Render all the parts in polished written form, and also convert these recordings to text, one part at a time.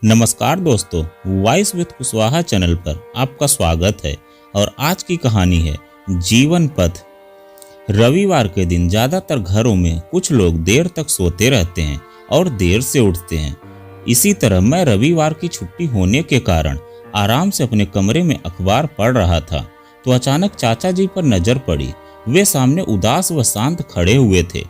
नमस्कार दोस्तों, voice with Kushwaha channel पर आपका स्वागत है। और आज की कहानी है जीवन पथ। रविवार के दिन ज़्यादातर घरों में कुछ लोग देर तक सोते रहते हैं और देर से उठते हैं। इसी तरह मैं रविवार की छुट्टी होने के कारण आराम से अपने कमरे में अखबार पढ़ रहा था तो अचानक चाचा जी पर नज़र पड़ी। वे सामने उदास व शांत खड़े हुए थे।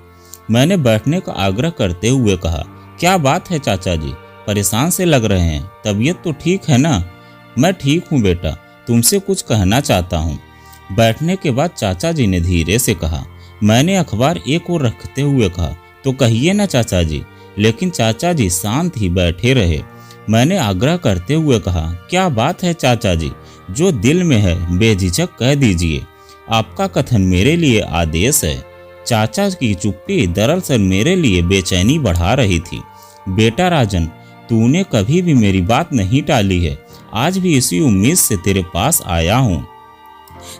मैंने बैठने का आग्रह करते हुए कहा, क्या बात है चाचा जी, परेशान से लग रहे हैं, तबीयत तो ठीक है ना? मैं ठीक हूँ बेटा, तुमसे कुछ कहना चाहता हूँ। बैठने के बाद चाचा जी ने धीरे से कहा। मैंने अखबार एक ओर रखते हुए कहा, तो कहिए ना चाचा जी। लेकिन चाचा जी शांत ही बैठे रहे। मैंने आग्रह करते हुए कहा, क्या बात है चाचा जी, जो दिल में है बेझिझक कह दीजिए। आपका कथन मेरे लिए आदेश है। चाचा की चुप्पी दरअसल मेरे लिए बेचैनी बढ़ा रही थी। बेटा राजन, तूने कभी भी मेरी बात नहीं टाली है। आज भी इसी उम्मीद से तेरे पास आया हूँ।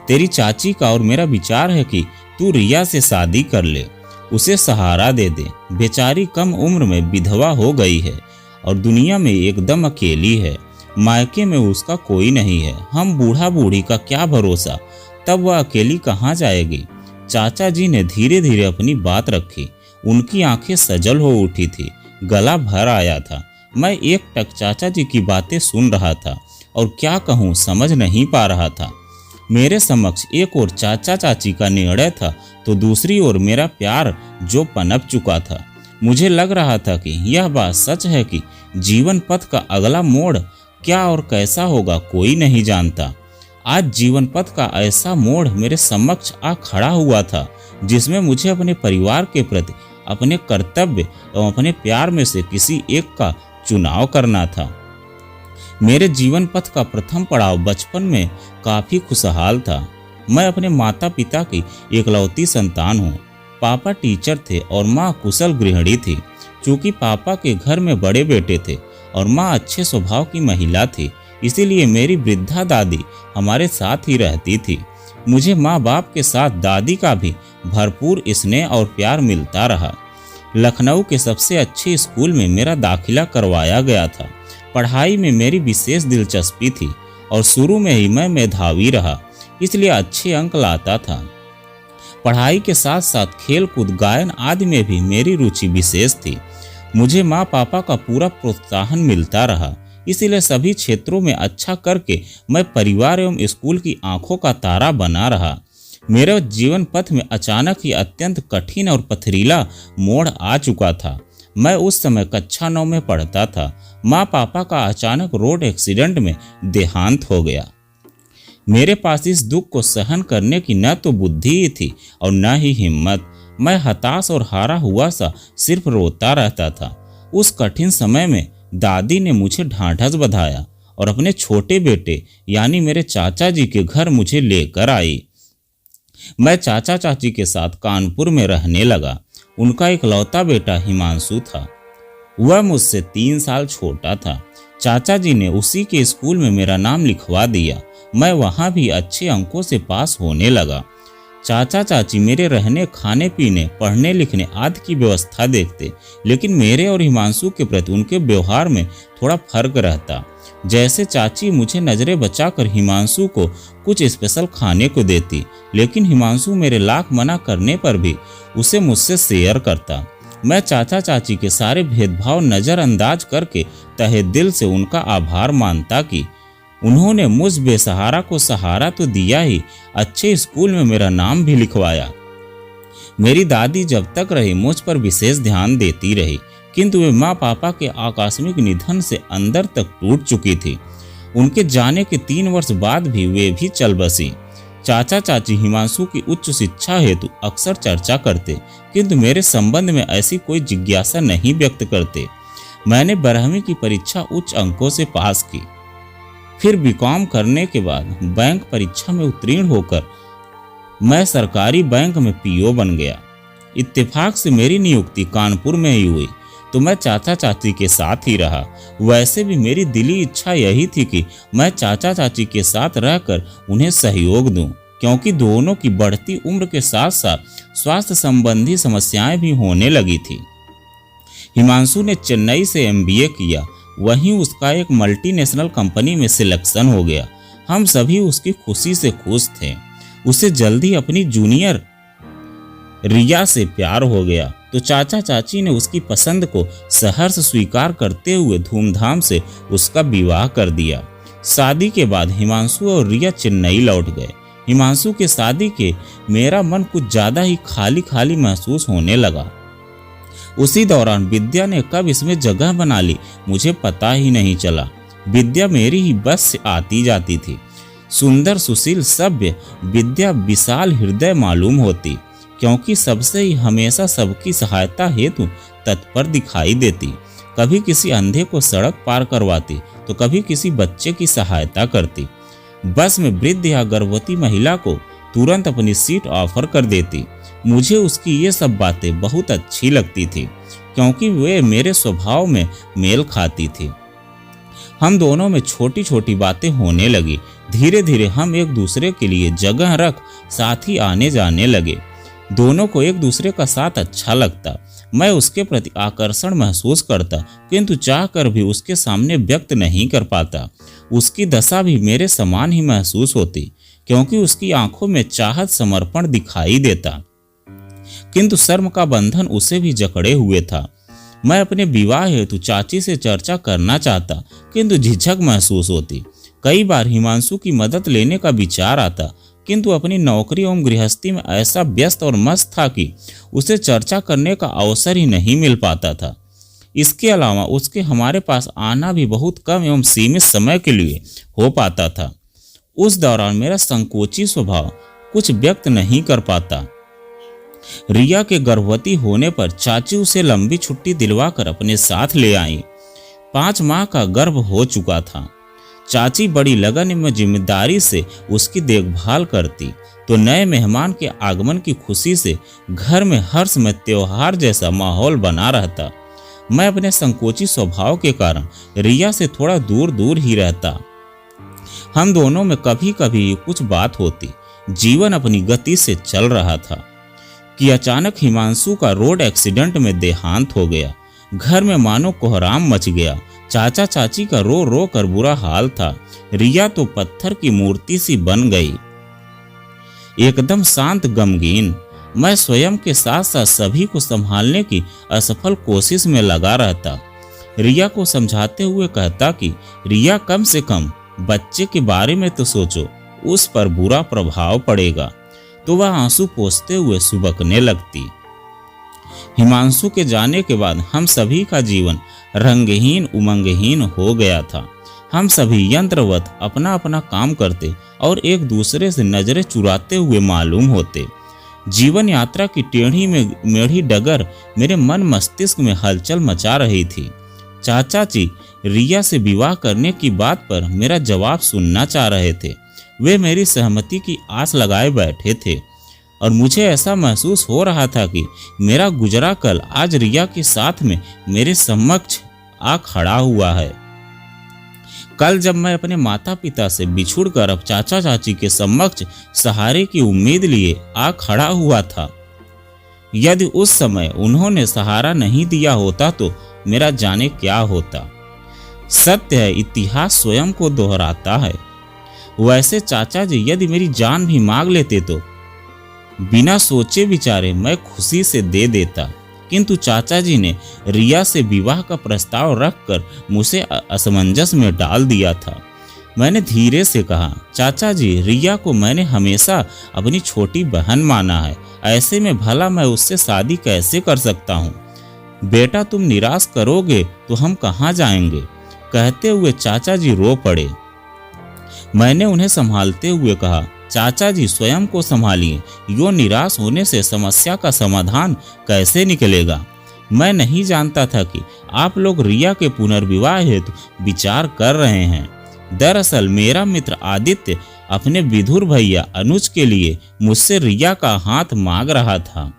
तेरी चाची का और मेरा विचार है कि तू रिया से शादी कर ले, उसे सहारा दे दे। बेचारी कम उम्र में विधवा हो गई है और दुनिया में एकदम अकेली है। मायके में उसका कोई नहीं है। हम बूढ़ा बूढ़ी का क्या भरोसा, तब वह अकेली कहाँ जाएगी। चाचा जी ने धीरे धीरे अपनी बात रखी। उनकी आंखें सजल हो उठी थी, गला भर आया था। मैं एकटक चाचा जी की बातें सुन रहा था और क्या कहूँ समझ नहीं पा रहा था। मेरे समक्ष एक ओर चाचा चाची का निर्णय था तो दूसरी ओर मेरा प्यार जो पनप चुका था। मुझे लग रहा था कि यह बात सच है कि जीवन पथ का अगला मोड़ क्या और कैसा होगा कोई नहीं जानता। आज जीवन पथ का ऐसा मोड़ मेरे समक्ष आ खड़ा हुआ था जिसमें मुझे अपने परिवार के प्रति अपने कर्तव्य एवं अपने प्यार में से किसी एक का चुनाव करना था। मेरे जीवन पथ का प्रथम पड़ाव बचपन में काफी खुशहाल था। मैं अपने माता पिता की इकलौती संतान हूँ। पापा टीचर थे और माँ कुशल गृहिणी थी। चूँकि पापा के घर में बड़े बेटे थे और माँ अच्छे स्वभाव की महिला थी, इसीलिए मेरी वृद्धा दादी हमारे साथ ही रहती थी। मुझे माँ बाप के साथ दादी का भी भरपूर स्नेह और प्यार मिलता रहा। लखनऊ के सबसे अच्छे स्कूल में मेरा दाखिला करवाया गया था। पढ़ाई में मेरी विशेष दिलचस्पी थी और शुरू में ही मैं मेधावी रहा, इसलिए अच्छे अंक लाता था। पढ़ाई के साथ साथ खेल कूद गायन आदि में भी मेरी रुचि विशेष थी। मुझे माँ पापा का पूरा प्रोत्साहन मिलता रहा, इसीलिए सभी क्षेत्रों में अच्छा करके मैं परिवार एवं स्कूल की आंखों का तारा बना रहा। मेरे जीवन पथ में अचानक ही अत्यंत कठिन और पथरीला मोड़ आ चुका था। मैं उस समय कक्षा 9 में पढ़ता था। माँ पापा का अचानक रोड एक्सीडेंट में देहांत हो गया। मेरे पास इस दुख को सहन करने की न तो बुद्धि ही थी और न ही हिम्मत। मैं हताश और हारा हुआ सा सिर्फ रोता रहता था। उस कठिन समय में दादी ने मुझे ढांढस बंधाया और अपने छोटे बेटे यानी मेरे चाचा जी के घर मुझे लेकर आई। मैं चाचा चाची के साथ कानपुर में रहने लगा। उनका इकलौता बेटा हिमांशु था। वह मुझसे 3 साल छोटा था। चाचा जी ने उसी के स्कूल में मेरा नाम लिखवा दिया। मैं वहाँ भी अच्छे अंकों से पास होने लगा। चाचा चाची मेरे रहने खाने पीने पढ़ने लिखने आदि की व्यवस्था देखते, लेकिन मेरे और हिमांशु के प्रति उनके व्यवहार में थोड़ा फर्क रहता। जैसे चाची मुझे नज़रें बचाकर हिमांशु को कुछ स्पेशल खाने को देती, लेकिन हिमांशु मेरे लाख मना करने पर भी उसे मुझसे शेयर करता। मैं चाचा चाची के सारे भेदभाव नज़रअंदाज करके तहे दिल से उनका आभार मानता कि उन्होंने मुझ बेसहारा को सहारा तो दिया ही, अच्छे स्कूल में मेरा नाम भी लिखवाया। मेरी दादी जब तक रही मुझ पर विशेष ध्यान देती रही, किंतु वे माँ पापा के आकस्मिक निधन से अंदर तक टूट चुकी थी। उनके जाने के 3 वर्ष बाद भी वे भी चल बसी। चाचा चाची हिमांशु की उच्च शिक्षा हेतु अक्सर चर्चा करते, किंतु मेरे संबंध में ऐसी कोई जिज्ञासा नहीं व्यक्त करते। मैंने 12वीं की परीक्षा उच्च अंकों से पास की। फिर बीकॉम करने के बाद बैंक परीक्षा में उत्तीर्ण होकर मैं सरकारी बैंक में पीओ बन गया। इत्तेफाक से मेरी नियुक्ति कानपुर में ही हुई तो मैं चाचा चाची के साथ ही रहा। वैसे भी मेरी दिली इच्छा यही थी कि मैं चाचा चाची के साथ रहकर उन्हें सहयोग दूं, क्योंकि दोनों की बढ़ती उम्र के साथ साथ स्वास्थ्य संबंधी समस्याएं भी होने लगी थी। हिमांशु ने चेन्नई से MBA किया वहीं उसका एक मल्टीनेशनल कंपनी में सिलेक्शन हो गया। हम सभी उसकी खुशी से खुश थे। उसे जल्दी अपनी जूनियर रिया से प्यार हो गया तो चाचा चाची ने उसकी पसंद को सहर्ष स्वीकार करते हुए धूमधाम से उसका विवाह कर दिया। शादी के बाद हिमांशु और रिया चेन्नई लौट गए। हिमांशु के शादी के मेरा मन कुछ ज्यादा ही खाली खाली महसूस होने लगा। उसी दौरान विद्या ने कब इसमें जगह बना ली मुझे पता ही नहीं चला। विद्या मेरी ही बस से आती जाती थी। सुंदर, सुशील, सभ्य विद्या विशाल हृदय मालूम होती, क्योंकि सबसे ही हमेशा सबकी सहायता हेतु तत्पर दिखाई देती। कभी किसी अंधे को सड़क पार करवाती तो कभी किसी बच्चे की सहायता करती। बस में वृद्ध या गर्भवती महिला को तुरंत अपनी सीट ऑफर कर देती। मुझे उसकी ये सब बातें बहुत अच्छी लगती थी, क्योंकि वे मेरे स्वभाव में मेल खाती थी। हम दोनों में छोटी छोटी बातें होने लगी। धीरे धीरे हम एक दूसरे के लिए जगह रख साथ ही आने जाने लगे। दोनों को एक दूसरे का साथ अच्छा लगता। मैं उसके प्रति आकर्षण महसूस करता, किंतु चाहकर भी उसके सामने व्यक्त नहीं कर पाता। उसकी दशा भी मेरे समान ही महसूस होती, क्योंकि उसकी आंखों में चाहत, समर्पण दिखाई देता, किंतु शर्म का बंधन उसे भी जकड़े हुए था। मैं अपने विवाह हेतु चाची से चर्चा करना चाहता, किंतु झिझक महसूस होती। कई बार हिमांशु की मदद लेने का विचार आता, किंतु अपनी नौकरी एवं गृहस्थी में ऐसा व्यस्त और मस्त था कि उसे चर्चा करने का अवसर ही नहीं मिल पाता था। इसके अलावा उसके हमारे पास आना भी बहुत कम एवं सीमित समय के लिए हो पाता था। उस दौरान मेरा संकोची स्वभाव कुछ व्यक्त नहीं कर पाता। रिया के गर्भवती होने पर चाची उसे लंबी छुट्टी दिलवाकर अपने साथ ले आई। 5 माह का गर्भ हो चुका था। चाची बड़ी लगन एवं जिम्मेदारी से उसकी देखभाल करती, तो नए मेहमान के आगमन की खुशी से घर में हर्ष में त्योहार जैसा माहौल बना रहता। मैं अपने संकोची स्वभाव के कारण रिया से थोड़ा दूर दूर ही रहता। हम दोनों में कभी कभी कुछ बात होती। जीवन अपनी गति से चल रहा था कि अचानक हिमांशु का रोड एक्सीडेंट में देहांत हो गया। घर में मानो कोहराम मच गया। चाचा चाची का रो रो कर बुरा हाल था। रिया तो पत्थर की मूर्ति सी बन गई, एकदम शांत, गमगीन। मैं स्वयं के साथ साथ सभी को संभालने की असफल कोशिश में लगा रहता। रिया को समझाते हुए कहता कि रिया, कम से कम बच्चे के बारे में तो सोचो, उस पर बुरा प्रभाव पड़ेगा। तो वह आंसू पोंछते हुए सुबकने लगती। हिमांशु के जाने के बाद हम सभी का जीवन रंगहीन, उमंगहीन हो गया था। हम सभी यंत्रवत अपना अपना काम करते और एक दूसरे से नजरें चुराते हुए मालूम होते। जीवन यात्रा की टेढ़ी में मेढ़ी डगर मेरे मन मस्तिष्क में हलचल मचा रही थी। चाचाजी रिया से विवाह करने की बात पर मेरा जवाब सुनना चाह रहे थे। वे मेरी सहमति की आस लगाए बैठे थे और मुझे ऐसा महसूस हो रहा था कि मेरा गुजरा कल आज रिया के साथ में मेरे समक्ष आ खड़ा हुआ है। कल जब मैं अपने माता पिता से बिछुड़कर अब चाचा चाची के समक्ष सहारे की उम्मीद लिए आ खड़ा हुआ था, यदि उस समय उन्होंने सहारा नहीं दिया होता तो मेरा जाने क्या होता। सत्य है, इतिहास स्वयं को दोहराता है। वैसे चाचा जी यदि मेरी जान भी मांग लेते तो बिना सोचे विचारे मैं खुशी से दे देता, किंतु चाचा जी ने रिया से विवाह का प्रस्ताव रखकर मुझे असमंजस में डाल दिया था। मैंने धीरे से कहा, चाचा जी, रिया को मैंने हमेशा अपनी छोटी बहन माना है, ऐसे में भला मैं उससे शादी कैसे कर सकता हूँ? बेटा, तुम निराश करोगे तो हम कहाँ जाएंगे? कहते हुए चाचा जी रो पड़े। मैंने उन्हें संभालते हुए कहा, चाचा जी स्वयं को संभालिए, यो निराश होने से समस्या का समाधान कैसे निकलेगा? मैं नहीं जानता था कि आप लोग रिया के पुनर्विवाह हेतु विचार कर रहे हैं। दरअसल मेरा मित्र आदित्य अपने विधुर भैया अनुज के लिए मुझसे रिया का हाथ मांग रहा था,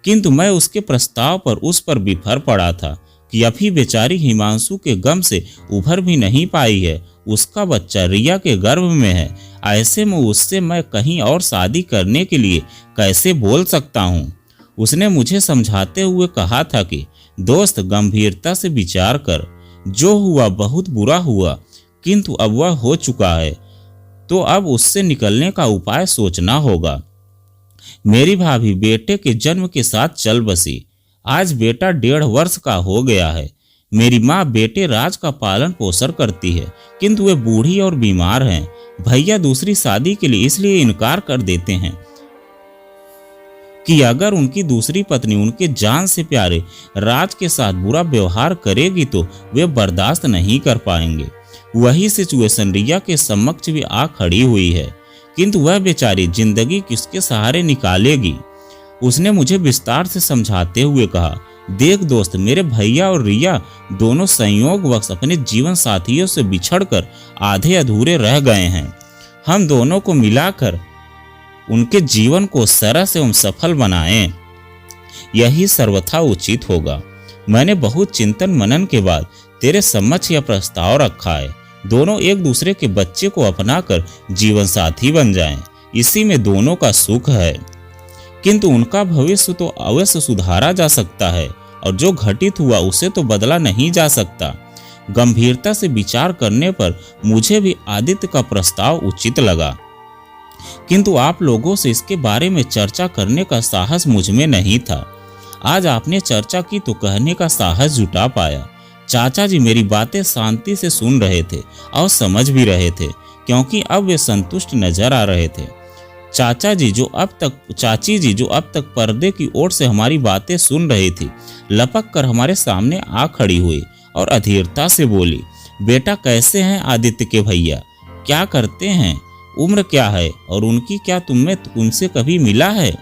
किंतु मैं उसके प्रस्ताव पर उस पर विफर पड़ा था कि अभी बेचारी हिमांशु के गम से उभर भी नहीं पाई है। उसका बच्चा रिया के गर्भ में है। ऐसे में उससे मैं कहीं और शादी करने के लिए कैसे बोल सकता हूँ? उसने मुझे समझाते हुए कहा था कि दोस्त, गंभीरता से विचार कर। जो हुआ बहुत बुरा हुआ, किंतु अब वह हो चुका है, तो अब उससे निकलने का उपाय सोचना होगा। मेरी भाभी बेटे के जन्म के साथ चल बसी। आज बेटा 1.5 वर्ष का हो गया है। मेरी माँ बेटे राज का पालन पोषण करती है, किंतु वे बूढ़ी और बीमार हैं। भैया दूसरी शादी के लिए इसलिए इनकार कर देते हैं कि अगर उनकी दूसरी पत्नी उनके जान से प्यारे राज के साथ बुरा व्यवहार करेगी तो वे बर्दाश्त नहीं कर पाएंगे। वही सिचुएशन रिया के समक्ष भी आ खड़ी हुई है, किंतु वह बेचारी जिंदगी किसके सहारे निकालेगी। उसने मुझे विस्तार से समझाते हुए कहा, देख दोस्त, मेरे भैया और रिया दोनों संयोगवश अपने जीवन साथियों से बिछड़कर आधे अधूरे रह गए हैं। हम दोनों को मिलाकर उनके जीवन को सरस एवं सफल बनाएं, यही सर्वथा उचित होगा। मैंने बहुत चिंतन मनन के बाद तेरे समक्ष यह प्रस्ताव रखा है। दोनों एक दूसरे के बच्चे को अपनाकर जीवन साथी बन जाएं, इसी में दोनों का सुख है। किंतु उनका भविष्य तो अवश्य सुधारा जा सकता है, और जो घटित हुआ उसे तो बदला नहीं जा सकता। गंभीरता से विचार करने पर मुझे भी आदित्य का प्रस्ताव उचित लगा, किंतु आप लोगों से इसके बारे में चर्चा करने का साहस मुझ में नहीं था। आज आपने चर्चा की तो कहने का साहस जुटा पाया। चाचा जी मेरी बातें शांति से सुन रहे थे और समझ भी रहे थे, क्योंकि अब वे संतुष्ट नजर आ रहे थे। चाची जी जो अब तक पर्दे की ओर से हमारी बातें सुन रही थी, लपक कर हमारे सामने आ खड़ी हुई और अधीरता से बोली, बेटा कैसे हैं आदित्य के भैया, क्या करते हैं, उम्र क्या है और उनकी क्या तुमसे कभी मिला है,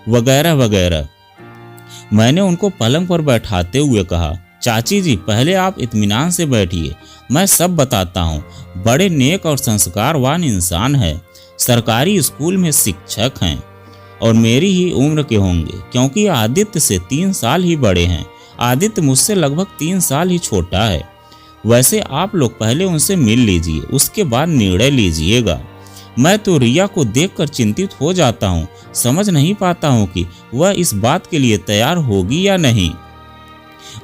वगैरह वगैरह। मैंने उनको पलंग पर बैठाते हुए कहा, चाची जी पहले आप इत्मीनान से बैठिए, मैं सब बताता हूँ। बड़े नेक और संस्कारवान इंसान है, सरकारी स्कूल में शिक्षक हैं और मेरी ही उम्र के होंगे, क्योंकि आदित्य से 3 साल ही बड़े हैं। आदित्य मुझसे लगभग 3 साल ही छोटा है। वैसे आप लोग पहले उनसे मिल लीजिए, उसके बाद निर्णय लीजिएगा। मैं तो रिया को देखकर चिंतित हो जाता हूँ, समझ नहीं पाता हूँ कि वह इस बात के लिए तैयार होगी या नहीं।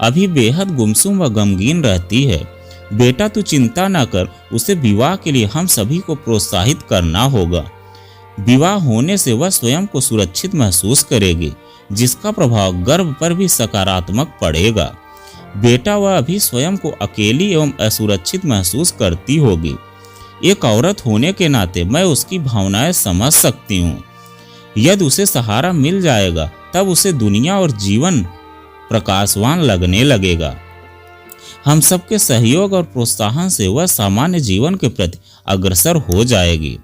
अभी बेहद गुमसुम व गमगीन रहती है। बेटा तू चिंता न कर, उसे विवाह के लिए हम सभी को प्रोत्साहित करना होगा। विवाह होने से वह स्वयं को सुरक्षित महसूस करेगी, जिसका प्रभाव गर्भ पर भी सकारात्मक पड़ेगा। बेटा वह अभी स्वयं को अकेली एवं असुरक्षित महसूस करती होगी। एक औरत होने के नाते मैं उसकी भावनाएं समझ सकती हूँ। यदि उसे सहारा मिल जाएगा तब उसे दुनिया और जीवन प्रकाशवान लगने लगेगा। हम सबके सहयोग और प्रोत्साहन से वह सामान्य जीवन के प्रति अग्रसर हो जाएगी,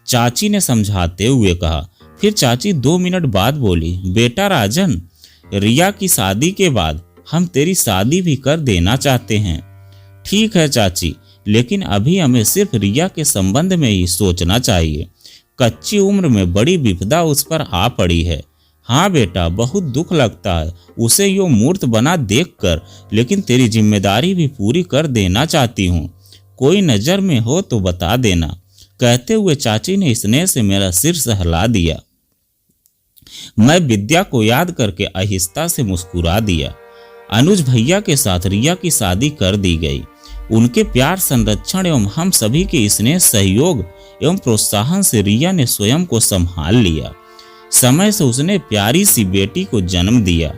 चाची ने समझाते हुए कहा। फिर चाची 2 मिनट बाद बोली, बेटा राजन, रिया की शादी के बाद हम तेरी शादी भी कर देना चाहते हैं। ठीक है चाची, लेकिन अभी हमें सिर्फ रिया के संबंध में ही सोचना चाहिए। कच्ची उम्र में बड़ी विपदा उस पर आ पड़ी है। हाँ बेटा, बहुत दुख लगता है उसे यो मूर्त बना देखकर, लेकिन तेरी जिम्मेदारी भी पूरी कर देना चाहती हूँ। कोई नज़र में हो तो बता देना। कहते हुए चाची ने स्नेह से मेरा सिर सहला दिया। मैं विद्या को याद करके आहिस्ता से मुस्कुरा दिया। अनुज भैया के साथ रिया की शादी कर दी गई। उनके प्यार, संरक्षण एवं हम सभी के स्नेह, सहयोग एवं प्रोत्साहन से रिया ने स्वयं को संभाल लिया। समय से उसने प्यारी सी बेटी को जन्म दिया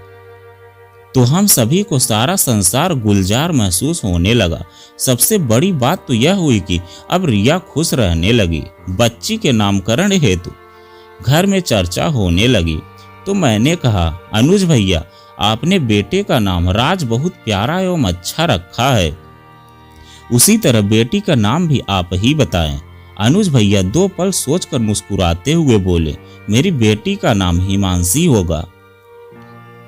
तो हम सभी को सारा संसार गुलजार महसूस होने लगा। सबसे बड़ी बात तो यह हुई कि अब रिया खुश रहने लगी। बच्ची के नामकरण हेतु घर में चर्चा होने लगी तो मैंने कहा, अनुज भैया, आपने बेटे का नाम राज बहुत प्यारा एवं अच्छा रखा है, उसी तरह बेटी का नाम भी आप ही बताएं। अनुज भैया 2 पल सोचकर मुस्कुराते हुए बोले, मेरी बेटी का नाम हिमांशी होगा।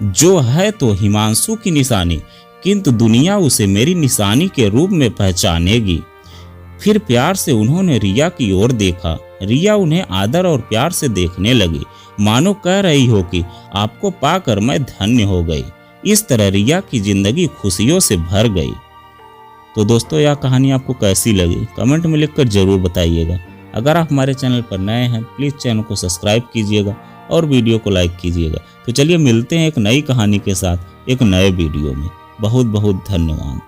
जो है तो हिमांशु की निशानी, किंतु दुनिया उसे मेरी निशानी के रूप में पहचानेगी। फिर प्यार से उन्होंने रिया की ओर देखा। रिया उन्हें आदर और प्यार से देखने लगी, मानो कह रही हो कि आपको पाकर मैं धन्य हो गई। इस तरह रिया की जिंदगी खुशियों से भर गई। तो दोस्तों, यह कहानी आपको कैसी लगी कमेंट में लिखकर जरूर बताइएगा। अगर आप हमारे चैनल पर नए हैं प्लीज़ चैनल को सब्सक्राइब कीजिएगा और वीडियो को लाइक कीजिएगा। तो चलिए मिलते हैं एक नई कहानी के साथ एक नए वीडियो में। बहुत बहुत धन्यवाद।